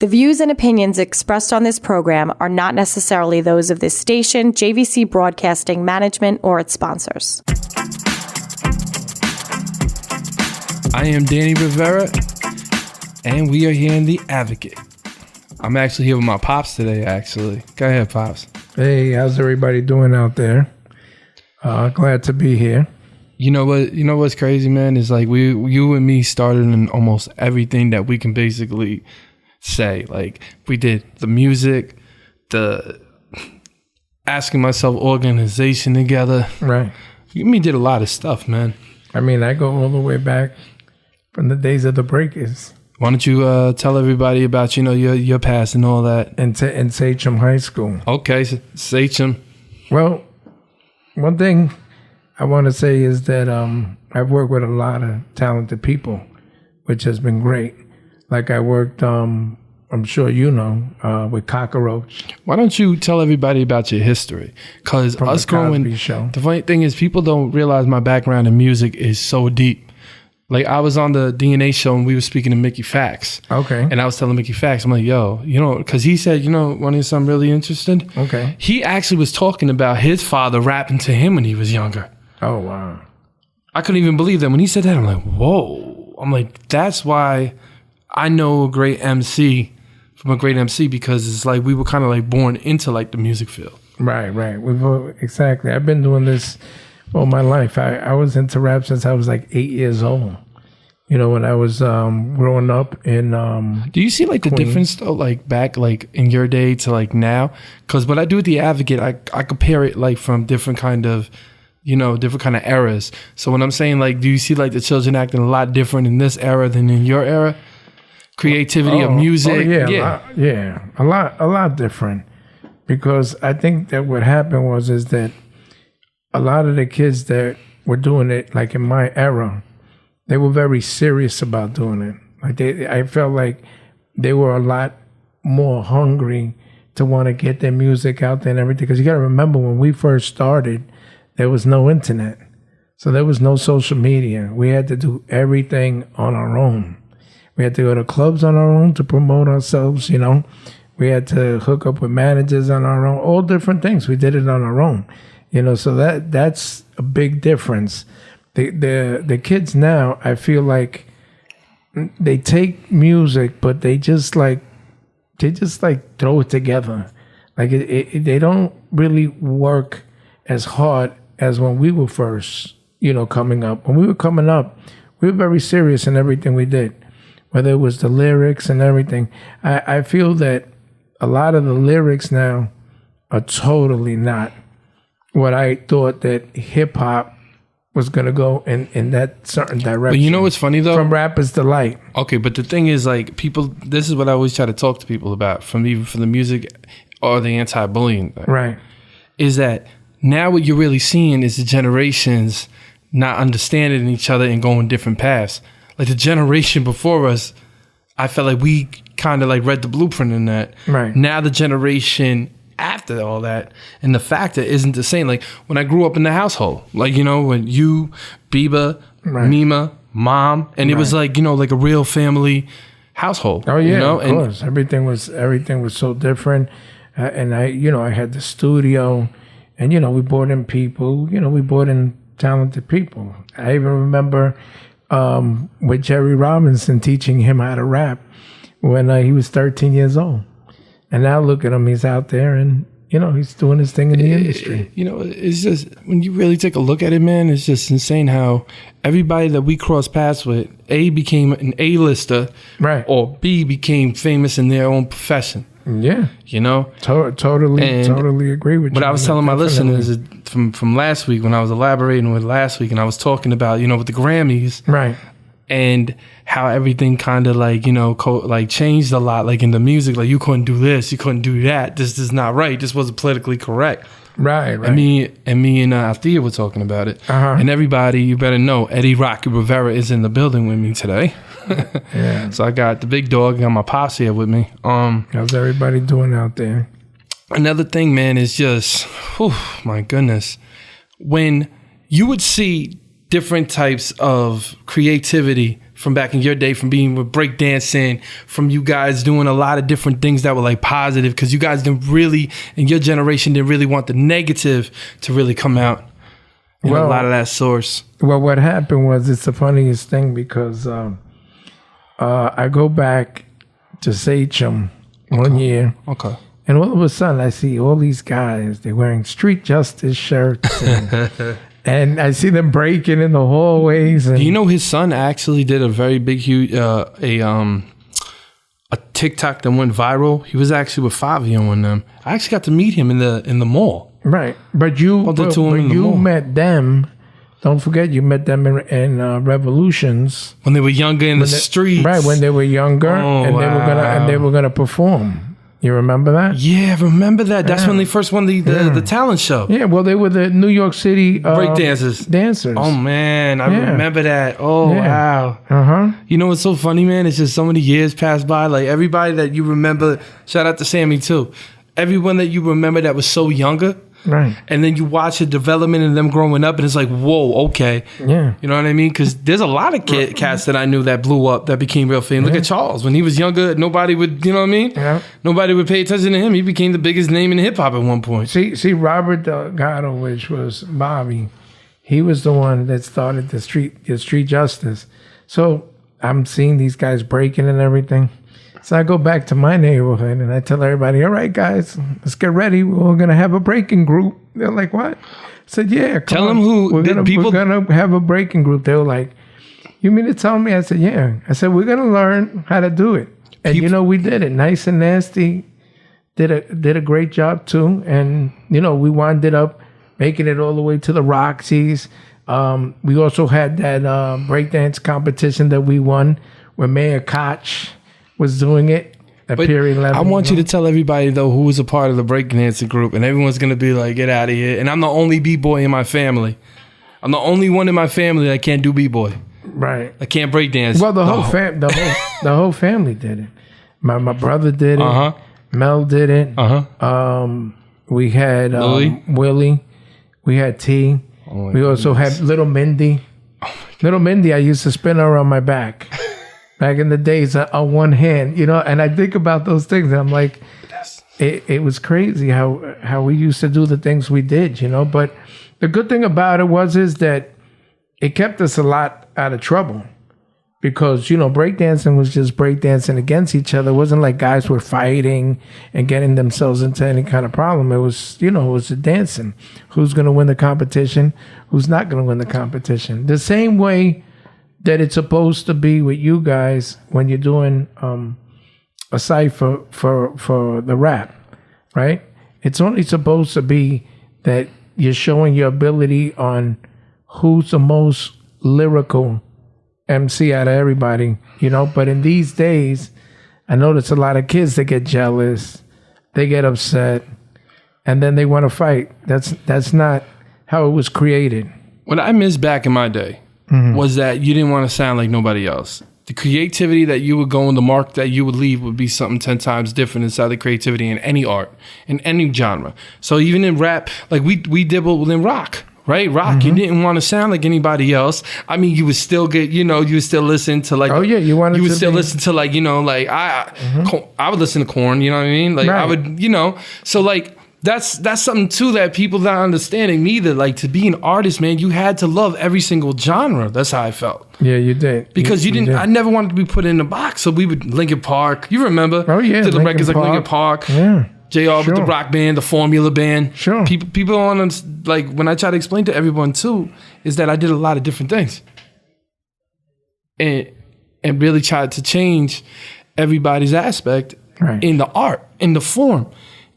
The views and opinions expressed on this program are not necessarily those of this station, JVC Broadcasting Management, or its sponsors. I am Danny Rivera, and we are here in The Advocate. I'm actually here with my Pops today, actually. Go ahead, Pops. Hey, how's everybody doing out there? Glad to be here. You know what? You know what's crazy, man? Is like you and me started in almost everything that we can basically say. Like, we did the music, the asking myself organization together. Right. You and me did a lot of stuff, man. I mean, I go all the way back from the days of the Breakers. Why don't you tell everybody about, your past and all that? In Sachem High School. Okay, Sachem. Well, one thing I want to say is that I've worked with a lot of talented people, which has been great. Like I worked, I'm sure you know, with Cockroach. Why don't you tell everybody about your history? Because us growing, the funny thing is people don't realize my background in music is so deep. Like, I was on the DNA show and we were speaking to Mickey Fax. Okay. And I was telling Mickey Fax, I'm like, yo, because he said, want to hear something really interesting? Okay. He actually was talking about his father rapping to him when he was younger. Oh, wow. I couldn't even believe that. When he said that, I'm like, whoa. I'm like, that's why I know a great MC from a great MC, because it's like we were kind of like born into like the music field. Right. Exactly. I've been doing this all my life. I was into rap since I was like 8 years old. When I was growing up in Do you see like the difference though, like back like in your day to like now? Because when I do The Advocate, I compare it like from different kind of eras. So when I'm saying like, do you see like the children acting a lot different in this era than in your era? Creativity of music. A lot different. Because I think that what happened is that a lot of the kids that were doing it, like in my era, they were very serious about doing it. Like I felt like they were a lot more hungry to want to get their music out there and everything. Because you got to remember, when we first started, there was no internet. So there was no social media. We had to do everything on our own. We had to go to clubs on our own to promote ourselves, We had to hook up with managers on our own, all different things. We did it on our own, so that's a big difference. The kids now, I feel like they take music, but they just throw it together. Like they don't really work as hard as when we were first, coming up. When we were coming up, we were very serious in everything we did. Whether it was the lyrics and everything. I feel that a lot of the lyrics now are totally not what I thought that hip-hop was going to go in that certain direction. But you know what's funny, though? From Rapper's Delight. Okay, but the thing is, like, people, this is what I always try to talk to people about, from the music or the anti-bullying thing. Right. Is that now what you're really seeing is the generations not understanding each other and going different paths. Like the generation before us, I felt like we kind of like read the blueprint in that. Right. Now the generation after all that, and the factor isn't the same. Like when I grew up in the household, like, when you, Biba, right. Mima, Mom, and it was like, like a real family household. Oh yeah, of course. Everything was so different. And I had the studio, and, we brought in people, we brought in talented people. I even remember with Jerry Robinson teaching him how to rap when he was 13 years old. And now look at him, he's out there and, he's doing his thing in the industry. It's just, when you really take a look at it, man, it's just insane how everybody that we cross paths with, A, became an A-lister, right, or B, became famous in their own profession. Yeah. Totally agree with you. But I was telling my listeners from last week, when I was elaborating with last week, and I was talking about, with the Grammys. Right. And how everything kind of like, changed a lot, like in the music, like you couldn't do this, you couldn't do that. This is not right. This wasn't politically correct. Right. And me and Althea were talking about it. Uh-huh. And everybody, you better know, Eddie Rocky Rivera is in the building with me today. Yeah. So I got the big dog, I got my pops here with me. How's everybody doing out there? Another thing, man, is just, my goodness. When you would see different types of creativity from back in your day, from being with breakdancing, from you guys doing a lot of different things that were like positive, because you guys didn't really, in your generation, didn't really want the negative to really come out in a lot of that source. Well, what happened was, it's the funniest thing, because I go back to Sachem one year. Okay. And all of a sudden, I see all these guys, they're wearing street justice shirts. And I see them breaking in the hallways. And do you know his son actually did a very big, huge, a TikTok that went viral? He was actually with Fabio and them. I actually got to meet him in the mall. Right. But you met them. Don't forget, you met them in Revolutions. When they were younger in the streets. Right, when they were younger. They were gonna perform. You remember that? Yeah, I remember that. That's when they first won the talent show. Yeah, well, they were the New York City breakdancers. Dancers. Oh, man. I remember that. Oh, wow. Uh-huh. You know what's so funny, man? It's just so many years passed by. Like, everybody that you remember, shout out to Sammy, too. Everyone that you remember that was so younger. Right. And then you watch the development of them growing up, and it's like, whoa, okay. Yeah. You know what I mean? Because there's a lot of cats that I knew that blew up, that became real famous. Look at Charles. When he was younger, nobody would, you know what I mean? Yeah. Nobody would pay attention to him. He became the biggest name in hip-hop at one point. See, Robert Delgado, which was Bobby, he was the one that started the street justice. So I'm seeing these guys breaking and everything. So I go back to my neighborhood and I tell everybody, all right, guys, let's get ready. We're going to have a breaking group. They're like, what? I said, yeah. Tell them who. We're going to have a breaking group. They were like, you mean to tell me? I said, yeah. I said, we're going to learn how to do it. And, we did it. Nice and Nasty did a great job, too. And, we wound up making it all the way to the Roxy's. We also had that breakdance competition that we won where Mayor Koch was doing it at Pier 11. I want you to tell everybody, though, who was a part of the breakdancing group, and everyone's going to be like, get out of here. And I'm the only B-boy in my family. I'm the only one in my family that can't do B-boy. Right. I can't breakdance. Well, the whole family did it. My brother did it. Uh-huh. Mel did it. Uh-huh. We had Willie. We had T. We also had Little Mindy. Little Mindy, I used to spin her on my back. Back in the days, on one hand, and I think about those things, and I'm like, it was crazy how we used to do the things we did, But the good thing about it is that it kept us a lot out of trouble, because breakdancing was just breakdancing against each other. It wasn't like guys were fighting and getting themselves into any kind of problem. It was, it was the dancing. Who's going to win the competition? Who's not going to win the competition? The same way that it's supposed to be with you guys when you're doing a cipher for the rap, right? It's only supposed to be that you're showing your ability on who's the most lyrical MC out of everybody, But in these days, I notice a lot of kids that get jealous, they get upset, and then they want to fight. That's not how it was created. What I miss back in my day was that you didn't want to sound like nobody else. The creativity that you would go in, the mark that you would leave would be something 10 times different inside the creativity in any art, in any genre. So even in rap, like we dibbled in rock, right? Rock, you didn't want to sound like anybody else. I mean, you would still get, you would still listen to like, you would still listen to like, like I would listen to Korn, you know what I mean? Like I would, so like, that's something too that people not understanding neither. Like, to be an artist, man, you had to love every single genre. That's how I felt. Yeah, you did. Because you didn't. I never wanted to be put in a box. So we would Linkin Park. You remember? Oh yeah, did the records like Linkin Park. Yeah. JR with the rock band, the Formula band. Sure. People on like when I try to explain to everyone too, is that I did a lot of different things, and really tried to change everybody's aspect in the art, in the form.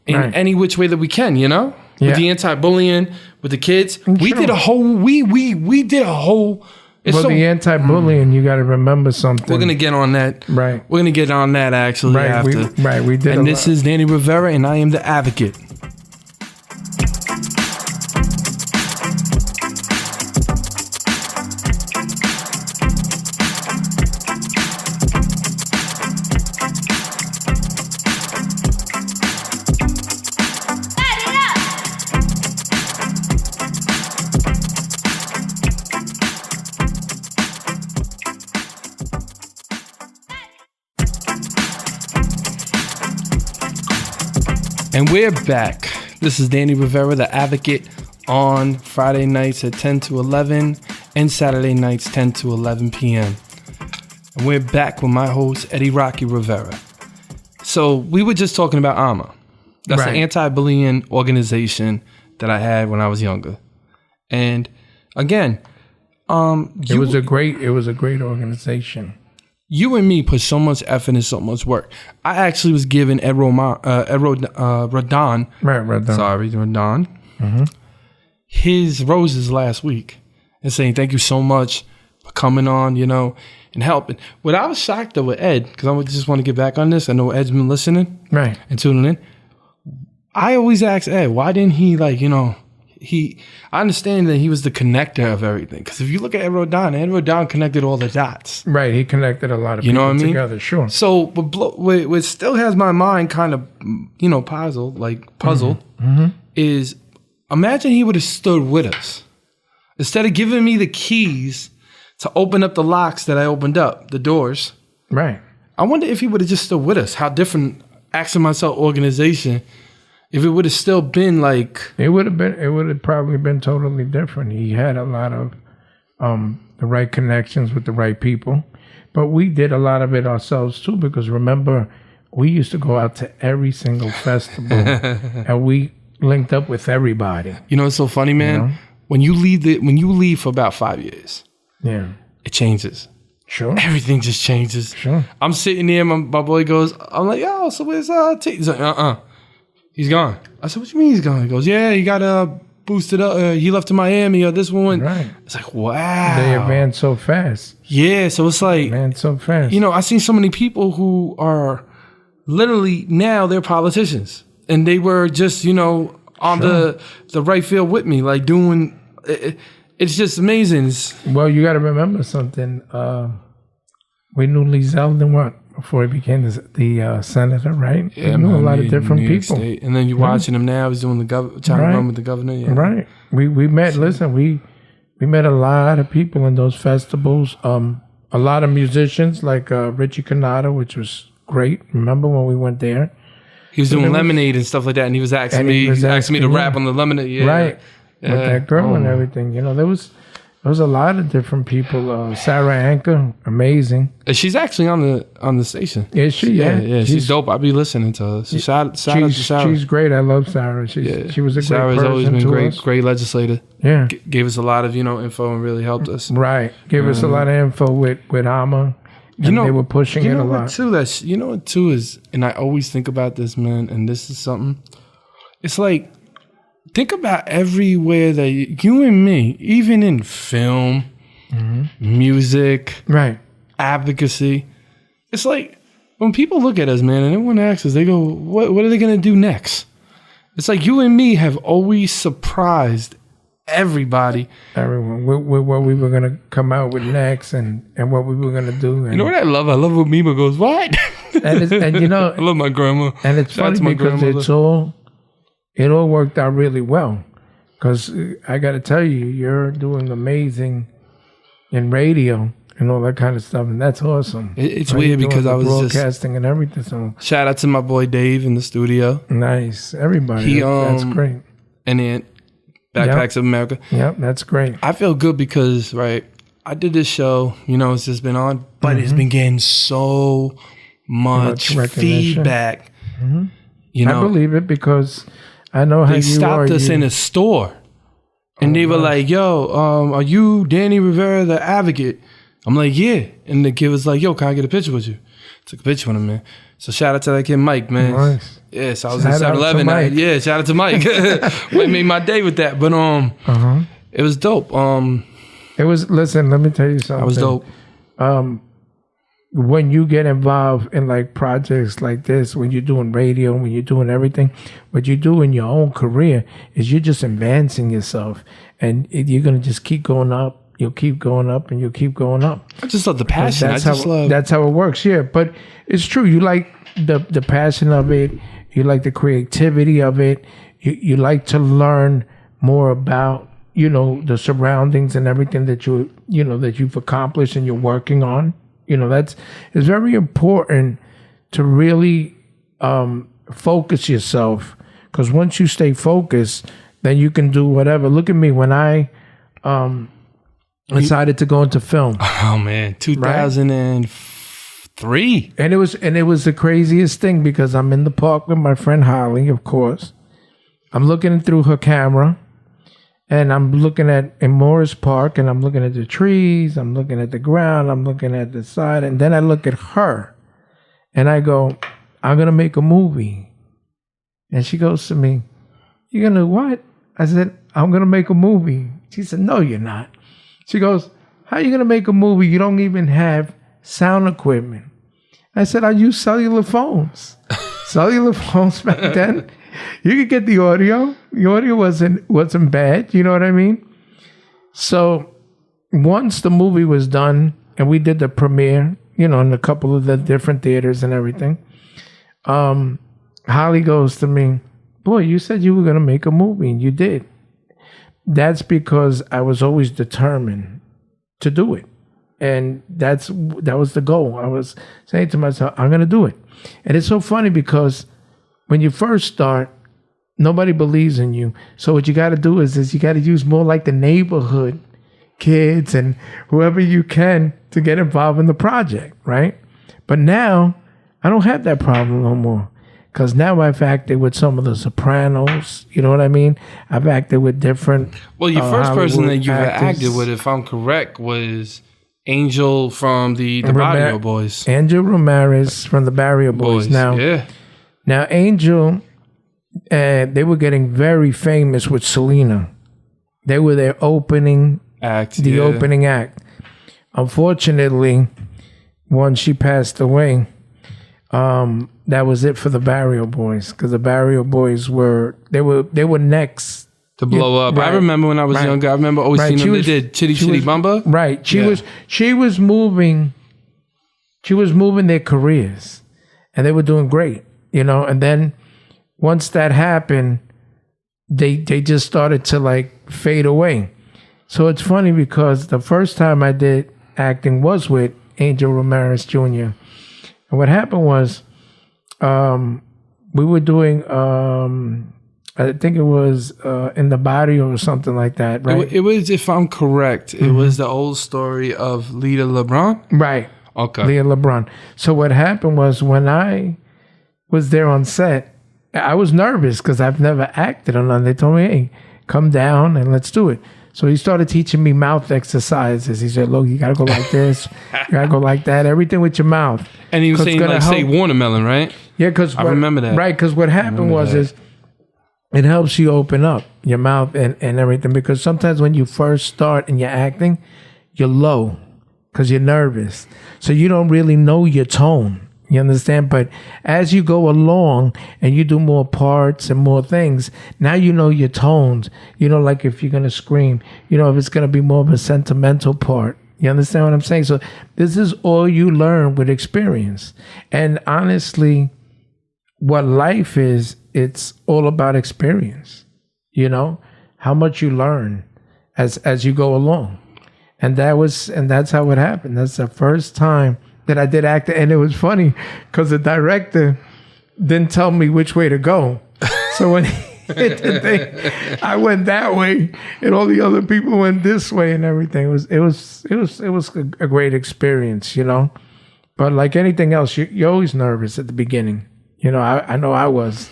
In any which way that we can, with the anti-bullying, with the kids, we did a whole. We did a whole. The anti-bullying, you got to remember something. We're gonna get on that. Right. We're gonna get on that actually after. We did. And this is Danny Rivera, and I am the Advocate. And we're back. This is Danny Rivera, the Advocate, on Friday nights at 10 to 11 and Saturday nights 10 to 11 p.m. And we're back with my host, Eddie Rocky Rivera. So we were just talking about AMA. That's an anti-bullying organization that I had when I was younger. And again, it was a great organization. You and me put so much effort and so much work. I actually was giving Rodon. Sorry, Rodon. Mm-hmm. His roses last week and saying thank you so much for coming on, and helping. What I was shocked though with Ed, because I just want to get back on this. I know Ed's been listening, right, and tuning in. I always ask Ed, why didn't he I understand that he was the connector of everything. Because if you look at Ed Rodon connected all the dots. Right, he connected a lot of people together, sure. So, what still has my mind kind of, puzzled, mm-hmm. is imagine he would have stood with us. Instead of giving me the keys to open up the locks that I opened up, the doors. Right. I wonder if he would have just stood with us, how different Asking Myself organization, if it would have still been like... It would have probably been totally different. He had a lot of the right connections with the right people. But we did a lot of it ourselves too, because remember, we used to go out to every single festival and we linked up with everybody. It's so funny, man. When you leave for about 5 years, it changes. Sure. Everything just changes. Sure. I'm sitting there, my boy goes, I'm like, yo, so where's T? He's like, he's gone. I said, what you mean he's gone? He goes, yeah, he got boosted up. He left to Miami or this one. Right. It's like, wow. They advance so fast. Yeah, so it's like, so fast. I seen so many people who are literally now they're politicians. And they were just, on the right field with me, like doing, it's just amazing. Well, you got to remember something. We knew Lee Zeldin before he became the senator, right? Yeah, we knew a lot of different people. State. And then you're watching him now. He's doing trying to run with the governor. Yeah. Right. We met. Listen, we met a lot of people in those festivals. A lot of musicians like Richie Canada, which was great. Remember when we went there? He was doing Lemonade and stuff like that, and he was asking me to rap on the Lemonade. Yeah. Right. With that girl and everything. There was a lot of different people. Sarah Anker, amazing. She's actually on the station. Is she? Yeah. She's dope. I'll be listening to her. So shout out to Sarah. She's great. I love Sarah. She was a great Sarah's person always been to great legislator. Yeah. Gave us a lot of, info and really helped us. Right. Gave us a lot of info with AMA. And they were pushing it a lot. You know what too is, and I always think about this, man, and this is something. It's like, think about everywhere that you and me, even in film, music, right, advocacy. It's like when people look at us, man, and everyone asks us, they go, "What are they gonna do next?" It's like you and me have always surprised everyone with what we were gonna come out with next and what we were gonna do. And you know what I love? I love when Mima goes, "What?" and I love my grandma. And it's funny because it all worked out really well. Because I got to tell you, you're doing amazing in radio and all that kind of stuff, and that's awesome. It's weird because I was broadcasting and everything. So shout out to my boy Dave in the studio. Nice, everybody. That's great. And then Backpacks of America. Yep, that's great. I feel good because I did this show. It's just been on, but it's been getting so much feedback. I believe it because I know how you are. They stopped us in a store. And they were like, yo, are you Danny Rivera, the Advocate? I'm like, yeah. And the kid was like, yo, can I get a picture with you? Took a picture with him, man. So shout out to that kid, Mike, man. Nice. Yeah, so I was in 7-Eleven. Yeah, shout out to Mike. It made my day with that. But it was dope. Listen, let me tell you something. I was dope. When you get involved in projects like this, when you're doing radio, when you're doing everything, what you do in your own career is you're just advancing yourself, and you're gonna just keep going up. You'll keep going up, and you'll keep going up. I just love the passion. That's how it works. Yeah, but it's true. You like the passion of it. You like the creativity of it. You like to learn more about the surroundings and everything that that you've accomplished and you're working on. It's very important to really focus yourself Because once you stay focused, then you can do whatever. Look at me when I decided to go into film. Oh man, 2003. And it was the craziest thing because I'm in the park with my friend Holly, of course. I'm looking through her camera, and I'm looking in Morris Park, and I'm looking at the trees, I'm looking at the ground, I'm looking at the side, and then I look at her, and I go, I'm gonna make a movie. And she goes to me, "You're gonna what?" I said, "I'm gonna make a movie." She said, "No, you're not." She goes, "How are you gonna make a movie? You don't even have sound equipment." I said, "I use cellular phones." Cellular phones back then, you could get the audio. The audio wasn't bad. You know what I mean? So once the movie was done and we did the premiere, in a couple of the different theaters and everything, Holly goes to me, "Boy, you said you were going to make a movie, and you did." That's because I was always determined to do it. And that was the goal. I was saying to myself, I'm going to do it. And it's so funny because when you first start, nobody believes in you. So what you got to do is you got to use more like the neighborhood kids and whoever you can to get involved in the project, right? But now I don't have that problem no more. Because now I've acted with some of the Sopranos, you know what I mean? I've acted with different. Well, your first person Hollywood that you've actors. acted with, if I'm correct, was Angel from the Barrio Boys. Angel Ramirez from the Barrio Boys. Now Angel, they were getting very famous with Selena. They were their opening act. Opening act. Unfortunately, once she passed away, that was it for the Barrio Boys, because the Barrio Boys were next to blow up. Right. I remember when I was younger. I remember always seeing them. They did Chitty Chitty Bamba. Right. She was moving their careers, and they were doing great, And then once that happened, they just started to like fade away. So it's funny because the first time I did acting was with Angel Ramirez Jr. And what happened was, we were doing, I think it was in the Barrio or something like that, right? It was, if I'm correct, it was the old story of Lita LeBron? Right. Okay. Lita LeBron. So what happened was when I was there on set, I was nervous because I've never acted on nothing. They told me, "Hey, come down and let's do it." So he started teaching me mouth exercises. He said, "Look, you got to go like this. You got to go like that. Everything with your mouth." And he was saying, like, say watermelon, right? Yeah, because I remember that. Right, because what happened is it helps you open up your mouth and everything. Because sometimes when you first start and you're acting, you're low because you're nervous. So you don't really know your tone. You understand? But as you go along and you do more parts and more things, now you know your tones. Like if you're going to scream, if it's going to be more of a sentimental part. You understand what I'm saying? So this is all you learn with experience. And honestly, what life is, it's all about experience. How much you learn as you go along. And that's how it happened. That's the first time that I did acting. And it was funny because the director didn't tell me which way to go. So when he hit the thing, I went that way and all the other people went this way and everything. It was a great experience, But like anything else, you're always nervous at the beginning. I know I was.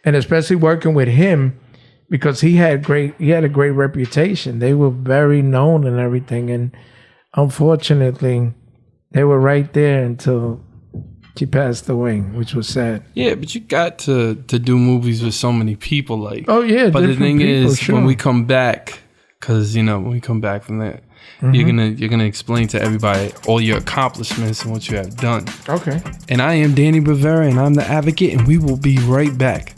And especially working with him, because he had a great reputation. They were very known and everything. And unfortunately, they were right there until she passed away, which was sad. Yeah, but you got to do movies with so many people, like. Oh yeah, but the thing people, is, sure. when we come back, because when we come back from that, you're gonna explain to everybody all your accomplishments and what you have done. Okay. And I am Danny Rivera, and I'm the Advocate, and we will be right back.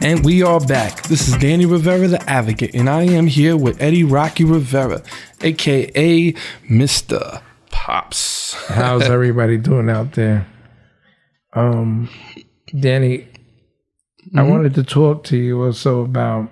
And we are back. This is Danny Rivera, the Advocate, and I am here with Eddie Rocky Rivera, aka Mr. Pops. How's everybody doing out there? Danny, I wanted to talk to you also about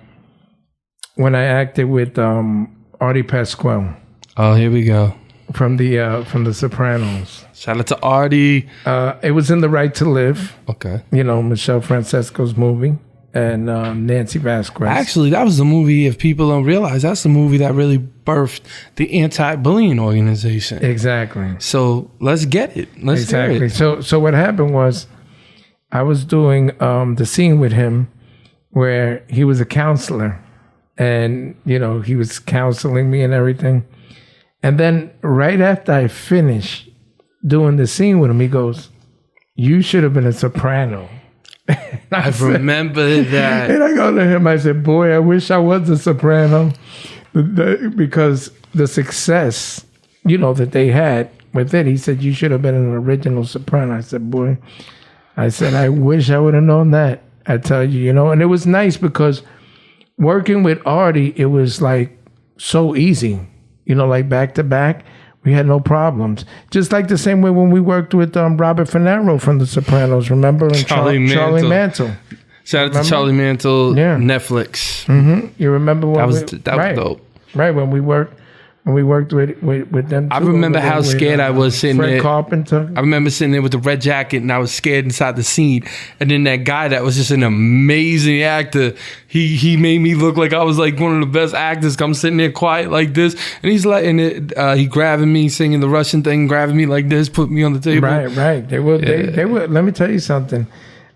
when I acted with Artie Pasquale. Oh, here we go. From the Sopranos. Shout out to Artie. It was in The Right to Live. Okay. You know, Michelle Francesco's movie. And Nancy Vasquez. Actually, that was the movie, if people don't realize, that's the movie that really birthed the anti-bullying organization. Exactly. So let's get it. Let's hear it. So what happened was I was doing the scene with him where he was a counselor. And, you know, he was counseling me and everything. And then right after I finished doing the scene with him, he goes, "You should have been a soprano." I remember that. And I go to him, I said, "Boy, I wish I was a soprano." Because the success, you know, that they had with it, he said, "You should have been an original soprano." I said, "Boy," I said, "I wish I would have known that." I tell you, you know, and it was nice because working with Artie, it was like so easy, you know, like back to back. We had no problems. Just like the same way when we worked with Robert Finaro from The Sopranos, remember? And Charlie Mantle. Shout out to Charlie Mantle, Netflix. Mm-hmm. You remember when that was dope. Right, when we worked with them. I remember how scared I was sitting there. Fred Carpenter. I remember sitting there with the red jacket and I was scared inside the scene. And then that guy that was just an amazing actor, he made me look like I was like one of the best actors. I'm sitting there quiet like this. And he's like, he grabbing me, singing the Russian thing, grabbing me like this, put me on the table. Right. They were, let me tell you something.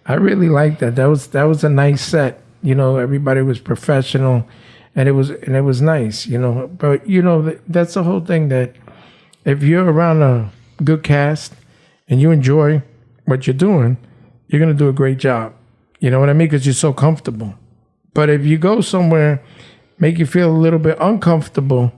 I really liked that. That was a nice set. You know, everybody was professional. And it was nice, you know. But, you know, that's the whole thing, that if you're around a good cast and you enjoy what you're doing, you're going to do a great job. You know what I mean? Because you're so comfortable. But if you go somewhere, make you feel a little bit uncomfortable,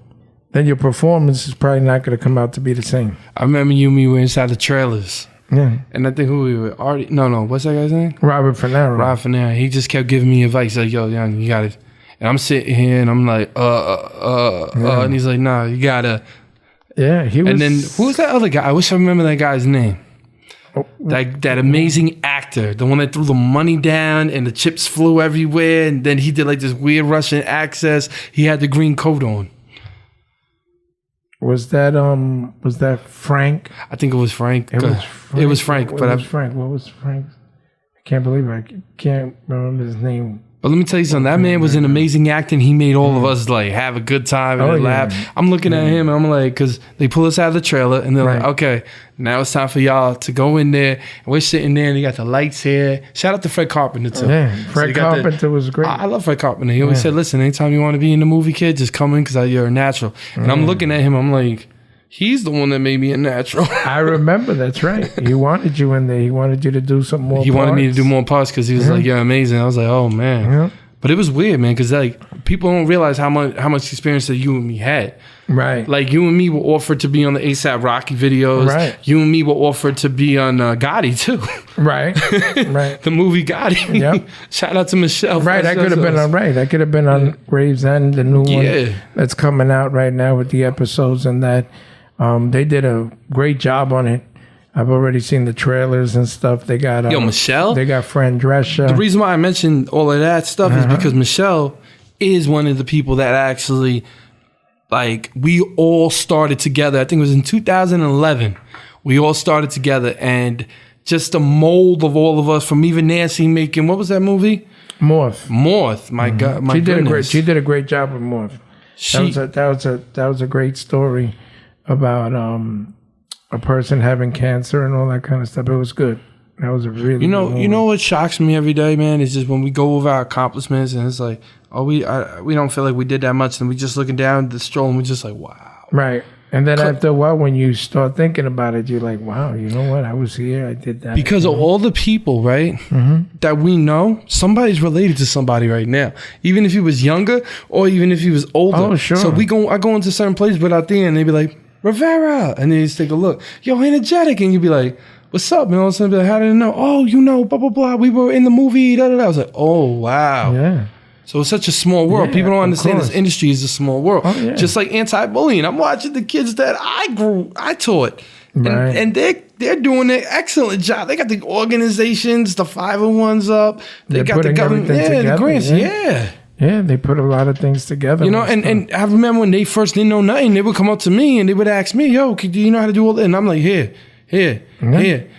then your performance is probably not going to come out to be the same. I remember you and me were inside the trailers. Yeah. And I think who we were, Artie, no, what's that guy's name? Robert Finaro. He just kept giving me advice, like, yo, young, you got to... And I'm sitting here and I'm like, and he's like, nah, you gotta. Yeah, he was. And then who was that other guy? I wish I remember that guy's name. That amazing actor, the one that threw the money down and the chips flew everywhere, and then he did like this weird Russian accent. He had the green coat on. Was that Frank? I think it was Frank. It was Frank. Frank. What was Frank? I can't believe I can't remember his name. But let me tell you something. That man was an amazing actor. He made all of us like have a good time and laugh. I'm looking at him and I'm like, because they pull us out of the trailer and they're like, okay, now it's time for y'all to go in there. And we're sitting there and they got the lights here. Shout out to Fred Carpenter too. Yeah, Fred Carpenter was great. I love Fred Carpenter. He always said, listen, anytime you want to be in the movie, kid, just come in because you're a natural. And I'm looking at him, I'm like, he's the one that made me a natural. I remember, that's right. He wanted you in there. He wanted you to do some more parts. He wanted me to do more parts because he was like, you're amazing. I was like, oh, man. Yeah. But it was weird, man, because like people don't realize how much experience that you and me had. Right. Like you and me were offered to be on the ASAP Rocky videos. Right. You and me were offered to be on Gotti too. Right. The movie Gotti. Yep. Shout out to Michelle. Right. That could have been on. Right. That could have been on Gravesend, the new one that's coming out right now with the episodes and that. They did a great job on it. I've already seen the trailers and stuff. They got Michelle. They got Fran Drescher. The reason why I mentioned all of that stuff is because Michelle is one of the people that actually, like, we all started together. I think it was in 2011. We all started together, and just the mold of all of us, from even Nancy making, what was that movie? Morph. My God, my goodness. She did a great job with Morph. That was a great story about a person having cancer and all that kind of stuff. It was good. That was a really you know what shocks me every day, man, is just when we go over our accomplishments and it's like, oh, we don't feel like we did that much, and we just looking down the stroll and we're just like, wow. Right. And then after a while, when you start thinking about it, you're like, wow, you know what? I was here. I did that. Because of all the people, right, that we know, somebody's related to somebody right now. Even if he was younger or even if he was older. Oh, sure. So I go into certain places without there and they be like, Rivera. And then you just take a look. Yo, energetic. And you'd be like, what's up? And all of a sudden, be like, how did I know? Oh, you know, blah, blah, blah. We were in the movie. Da, da, da. I was like, oh, wow. Yeah. So it's such a small world. Yeah, People don't understand course. this industry is a small world. Oh, yeah. Just like anti-bullying. I'm watching the kids that I taught. Right. And they're doing an excellent job. They got the organizations, the 501s up. They got the government. Yeah, together, the grants. Yeah. Yeah, they put a lot of things together. You know, and I remember when they first didn't know nothing, they would come up to me and they would ask me, yo, do you know how to do all that? And I'm like, here.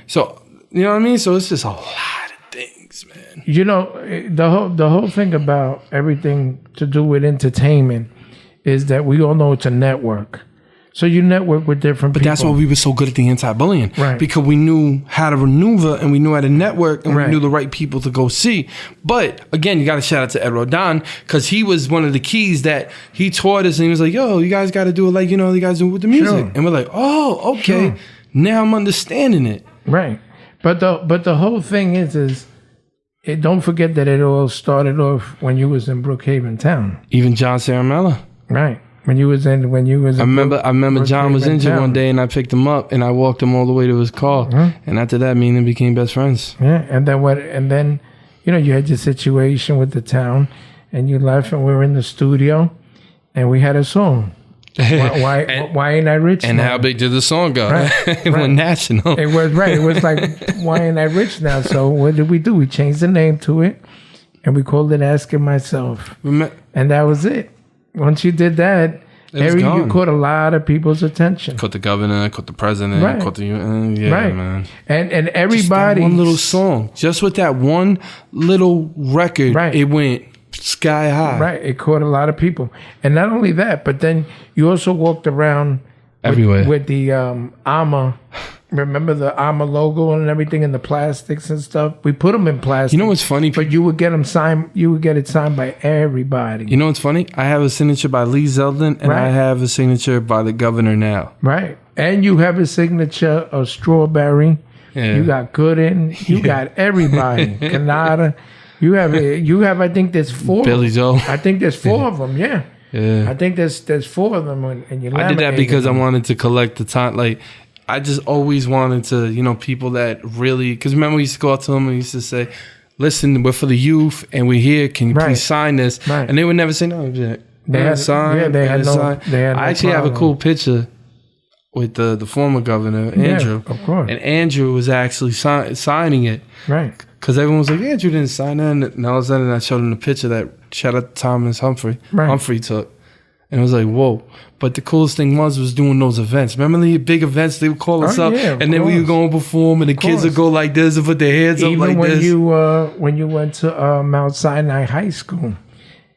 So, you know what I mean? So it's just a lot of things, man. You know, the whole thing about everything to do with entertainment is that we all know it's a network. So you network with different people. But that's why we were so good at the anti-bullying. Right. Because we knew how to maneuver and we knew how to network and Right. we knew the right people to go see. But again, you got to shout out to Ed Rodin because he was one of the keys that he taught us and he was like, yo, you guys got to do it like, you know, you guys do it with the music. Sure. And we're like, oh, okay. Sure. Now I'm understanding it. Right. But the whole thing is don't forget that it all started off when you was in Brookhaven town. Even John Ciaramella. Right. When you was in I remember John was injured town. one day and I picked him up and I walked him all the way to his car. And after that, me and him became best friends. Yeah, and then you know, you had your situation with the town and you left and we were in the studio and we had a song. Why ain't I rich And now? how big did the song go? Right, It went national. It was right. It was like, why ain't I rich now? So what did we do? We changed the name to it and we called it Asking Myself. And that was it. Once you did that, you caught a lot of people's attention. Caught the governor, caught the president, Right. caught the UN. Yeah, Right. man. And Just that everybody one little song. Just with that one little record, Right. it went sky high. Right. It caught a lot of people. And not only that, but then you also walked around Everywhere. with the AMA. Remember the AMA logo and everything and the plastics and stuff? We put them in plastic. You know what's funny? But you would get them signed. You would get it signed by everybody. You know what's funny? I have a signature by Lee Zeldin and I Right. have a signature by the governor now. Right. And you have a signature of Strawberry. Yeah. You got Gooden. You got everybody. Canada. You have. I think there's 4. Billy Joel. I think there's 4 of them. Yeah. Yeah. I think there's 4 of them, and you. I did that laminated because them. I wanted to collect the time. Like, I just always wanted to, you know, people that really, because remember we used to go out to them and we used to say, listen, we're for the youth and we're here. Can you Right. please sign this? Right. And they would never say no. They had- sign. yeah, they had no- sign. they had no I actually have a problem. cool picture with the former governor, Andrew. Yeah, of course. And Andrew was actually signing it. Right. Because everyone was like, Andrew didn't sign that. And all of a sudden I showed him the picture that shout out to Thomas Humphrey took. And it was like, whoa. But the coolest thing was doing those events. Remember the big events? They would call us up. Yeah, and then we would go and perform and the kids would go like this and put their hands up like when this. when you went to Mount Sinai High School,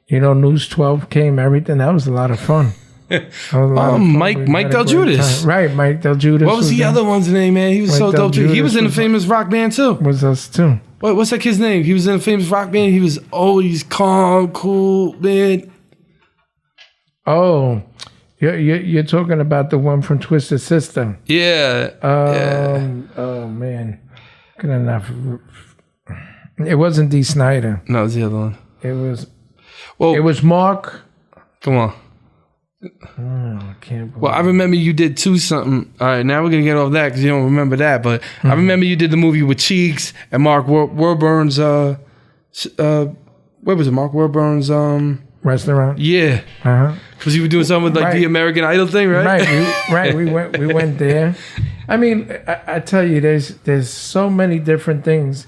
you know, News 12 came, everything. That was a lot of fun. Mike Del Judas. Right, Mike Del Judas. What was the other one's name, man? He was Mike so Del dope too. He Judas was in a was- famous rock band too. Was us too. What's that kid's name? He was in a famous rock band. He was always calm, cool, man. Oh, you're talking about the one from Twisted Sister. Yeah. Oh man, could I not? It wasn't Dee Snider. No, it was the other one. It was. Well, It was Mark. come on. I can't believe. Well, I remember you did something. All right, now we're gonna get off that because you don't remember that. But I remember you did the movie with Cheeks and Mark Warburton's. Where was it? Mark Warburton's. Restaurant. Yeah, because you were doing something with like Right. the American Idol thing, right? Right. We went there. I mean, I tell you, there's so many different things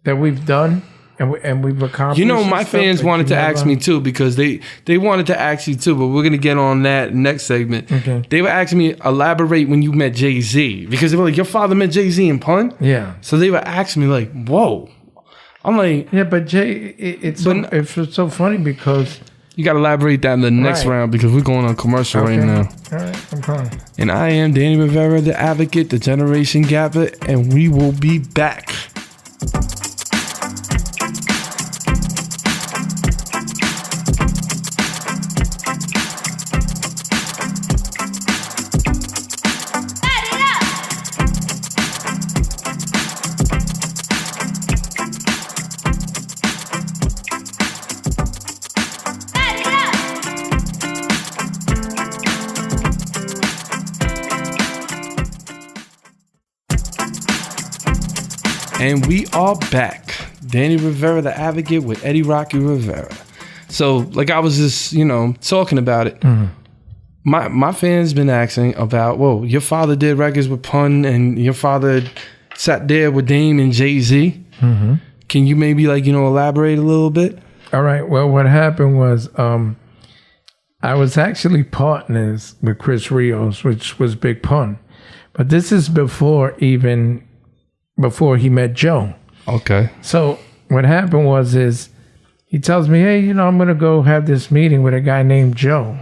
that we've done and we've accomplished. You know, and my stuff fans that wanted you to ask never- me too because they wanted to ask you too, but we're gonna get on that next segment. Okay. They were asking me elaborate when you met Jay-Z because they were like, your father met Jay-Z in Pun? Yeah. So they were asking me like, whoa. I'm like, Yeah, but Jay, it's so funny because. you got to elaborate that in the next Right. round because we're going on commercial right now. All right, I'm fine. And I am Danny Rivera, the advocate, the generation gapper, and we will be back. And we are back. Danny Rivera, the advocate, with Eddie Rocky Rivera. So, like I was just, talking about it. My fans been asking about, whoa, your father did records with Pun, and your father sat there with Dame and Jay-Z. Can you maybe elaborate a little bit? All right. Well, what happened was I was actually partners with Chris Rios, which was Big Pun. But this is before he met Joe. Okay. So what happened was he tells me, hey, I'm going to go have this meeting with a guy named Joe.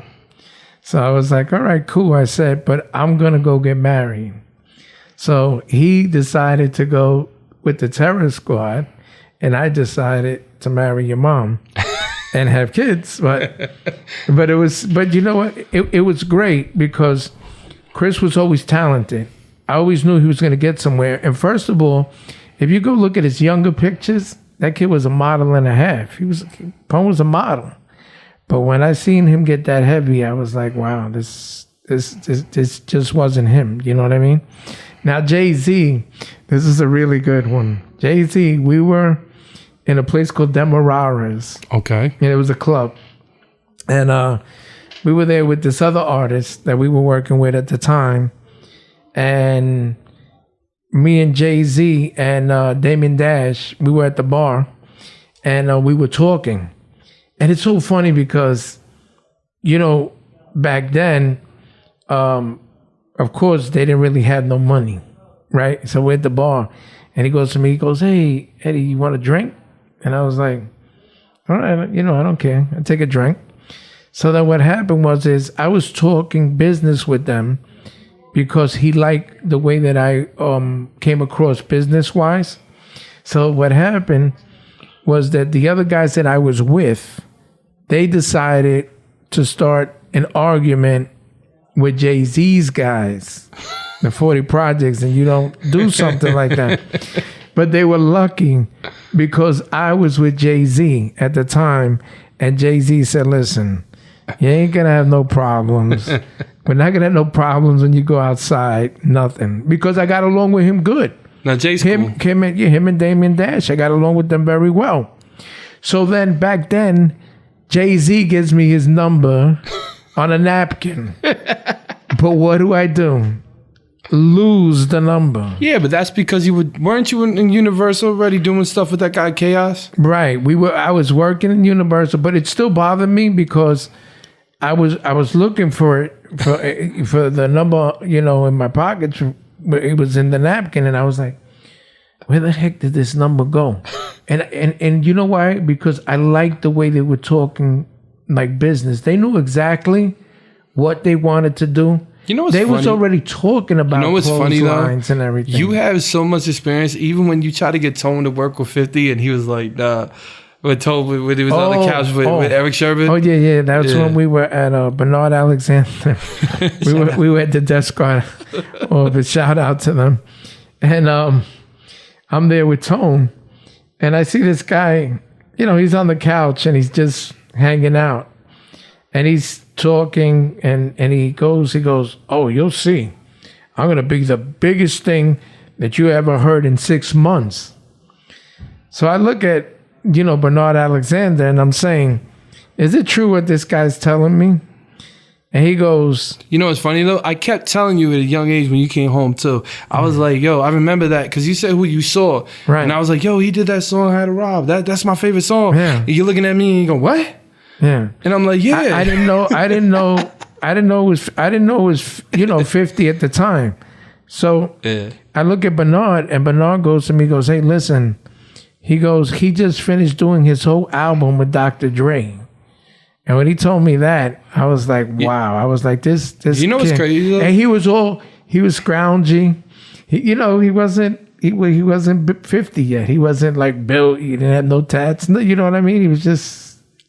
So I was like, all right, cool. I said, but I'm going to go get married. So he decided to go with the Terror Squad, and I decided to marry your mom and have kids. But you know what? It was great because Chris was always talented. I always knew he was going to get somewhere. And first of all, if you go look at his younger pictures, that kid was a model and a half. Pun was a model. But when I seen him get that heavy, I was like, wow, this just wasn't him. You know what I mean? Now, Jay-Z, this is a really good one. Jay-Z, we were in a place called Demerara's. Okay. And it was a club. And we were there with this other artist that we were working with at the time. And me and Jay-Z and Damon Dash, we were at the bar. And we were talking. And it's so funny because, back then, of course, they didn't really have no money, right? So we're at the bar, and he goes to me, he goes, hey, Eddie, you want a drink? And I was like, all right, I don't care. I'll take a drink. So then what happened was I was talking business with them because he liked the way that I came across business-wise. So what happened was that the other guys that I was with, they decided to start an argument with Jay-Z's guys, the 40 Projects, and you don't do something like that. But they were lucky because I was with Jay-Z at the time, and Jay-Z said, listen, you ain't gonna have no problems. We're not gonna have no problems when you go outside, nothing. Because I got along with him good. Now, Jay's him and Damien Dash, I got along with them very well. So then, back then, Jay-Z gives me his number on a napkin. But what do? Lose the number. Yeah, but that's because weren't you in Universal already doing stuff with that guy Chaos? Right. I was working in Universal, but it still bothered me because I was looking for it for the number, in my pockets. It was in the napkin, and I was like, where the heck did this number go? And you know why? Because I liked the way they were talking like business. They knew exactly what they wanted to do. They was already talking about clotheslines and everything. You have so much experience. Even when you try to get Tone to work with 50, and he was like, with Tone, when he was on the couch with Eric Sherbet. Oh yeah. That's when we were at Bernard Alexander. we were at the desk guard. But shout out to them. And I'm there with Tone, and I see this guy. He's on the couch and he's just hanging out, and he's talking, and he goes, oh, you'll see, I'm gonna be the biggest thing that you ever heard in 6 months. So I look at Bernard Alexander, and I'm saying, is it true what this guy's telling me? And he goes, it's funny though, I kept telling you at a young age when you came home too, I was like, yo, I remember that because you said who you saw, right? And I was like, yo, he did that song How to Rob, that's my favorite song. Yeah. And you're looking at me and you go, what? Yeah. And I'm like, yeah. I didn't know it was 50 at the time. So yeah. I look at Bernard, and Bernard goes to me, goes, hey, listen. He goes, he just finished doing his whole album with Dr. Dre. And when he told me that, I was like, wow. I was like, this kid. What's crazy though? And he was scroungy. He wasn't 50 yet. He wasn't like built. He didn't have no tats. You know what I mean? He was just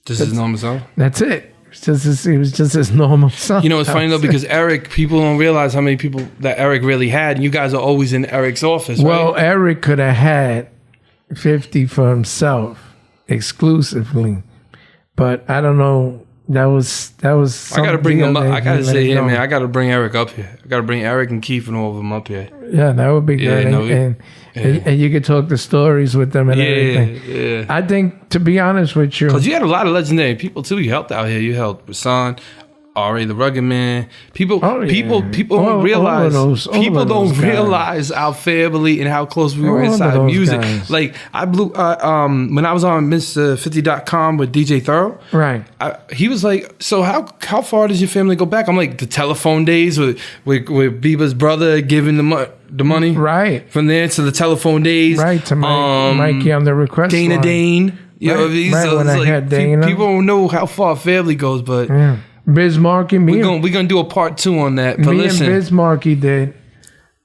his normal son. That's it. He was just his normal son. It's funny though, because Eric, people don't realize how many people that Eric really had. And you guys are always in Eric's office, right? Well, Eric could have had 50 for himself exclusively, but I don't know that was. I gotta bring them up. I gotta say, yeah, man. I gotta bring Eric up here. I gotta bring Eric and Keith and all of them up here. Yeah, that would be good. And you could talk the stories with them and everything. Yeah. I think, to be honest with you, because you had a lot of legendary people too. You helped out here. You helped Rasan, R.A. the Rugged Man. People don't realize. People don't realize our family and how close we were inside music. Guys. Like I blew when I was on Mr50.com with DJ Thorough. Right. He was like, "So how far does your family go back?" I'm like, "The telephone days with Biba's brother giving the money, right? From there to the telephone days, right? To Mikey on the request Dana line. Dane, you know what I mean? Right, so when I had Dana. People don't know how far family goes, but Biz Markie, we're gonna do a part 2 on that. But listen, and Biz Markie did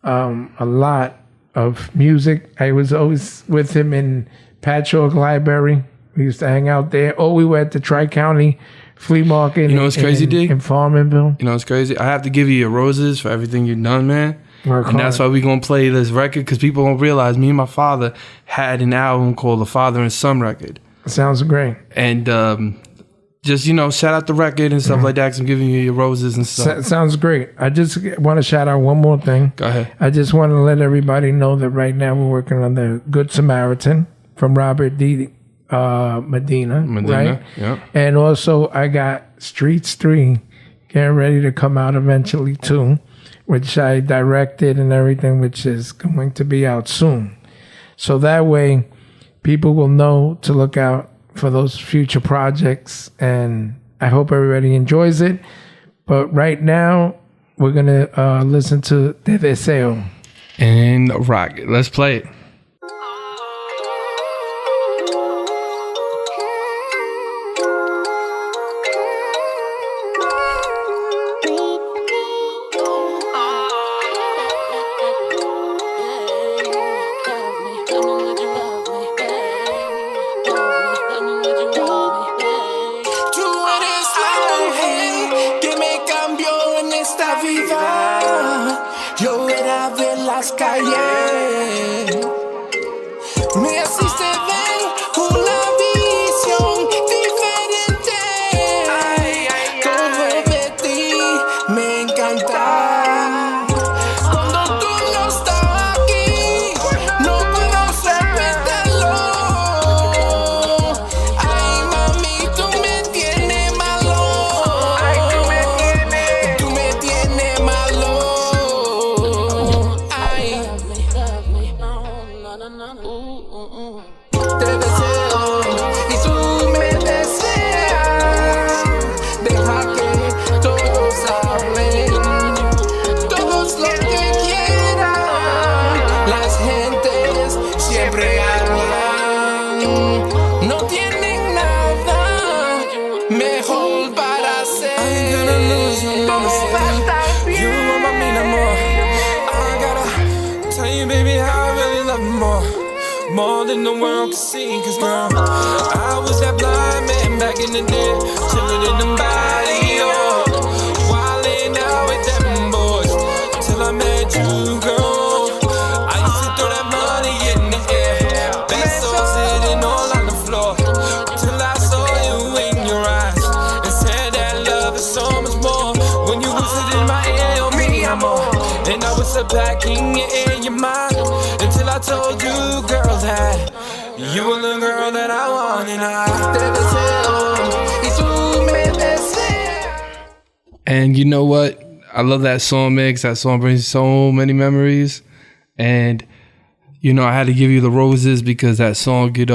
a lot of music. I was always with him in Patchogue Library. We used to hang out there. Or we were at the Tri-County Flea Market. You know what's crazy, D? In Farmanville. You know what's crazy? I have to give you your roses for everything you've done, man. And that's why we're going to play this record, because people don't realize me and my father had an album called The Father and Son Record. Sounds great. And just, shout out the record and stuff like that, because I'm giving you your roses and stuff. Sounds great. I just want to shout out one more thing. Go ahead. I just want to let everybody know that right now we're working on the Good Samaritan from Robert D. Medina, right? Yeah. And also I got Streets 3 getting ready to come out eventually too, which I directed and everything, which is going to be out soon. So that way people will know to look out for those future projects, and I hope everybody enjoys it. But right now we're going to listen to Te Deseo. And rock it. Let's play it. More than the world can see, cause girl, I was that blind man back in the day, chillin' in them body, wildin' out with them boys, till I met you, girl. I used to throw that money in the air, pesos sitting all on the floor, till I saw you in your eyes, and said that love is so much more, when you whispered in my ear, oh me, I'm on, and I was packing your ear, your mind, until I told you, girl, that you were the girl that I want, and And you know what? I love that song mix. That song brings so many memories. And, I had to give you the roses because that song, did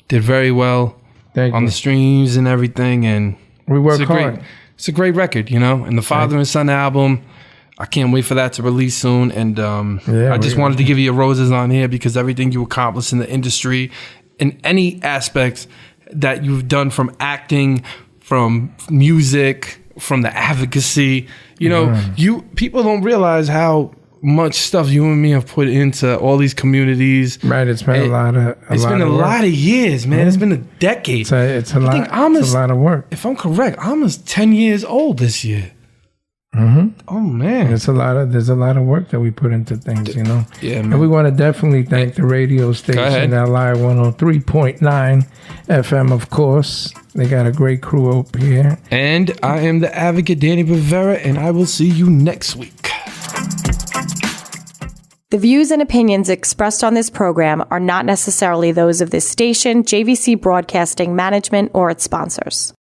very well on the streams and everything. And we work hard. It's a great record, And the Father and Son album, I can't wait for that to release soon. And I just wanted to give you your roses on here because everything you accomplished in the industry, in any aspect that you've done, from acting, from music, from the advocacy, people don't realize how much stuff you and me have put into all these communities. Right, it's been a lot of years, man. It's been a decade. It's a lot of work. If I'm correct, I'm 10 years old this year. Oh man, there's a lot of work that we put into things, you know. Yeah, man. And we want to definitely thank the radio station, LI 103.9 FM, of course. They got a great crew up here. And I am the advocate, Danny Rivera, and I will see you next week. The views and opinions expressed on this program are not necessarily those of this station, JVC Broadcasting Management, or its sponsors.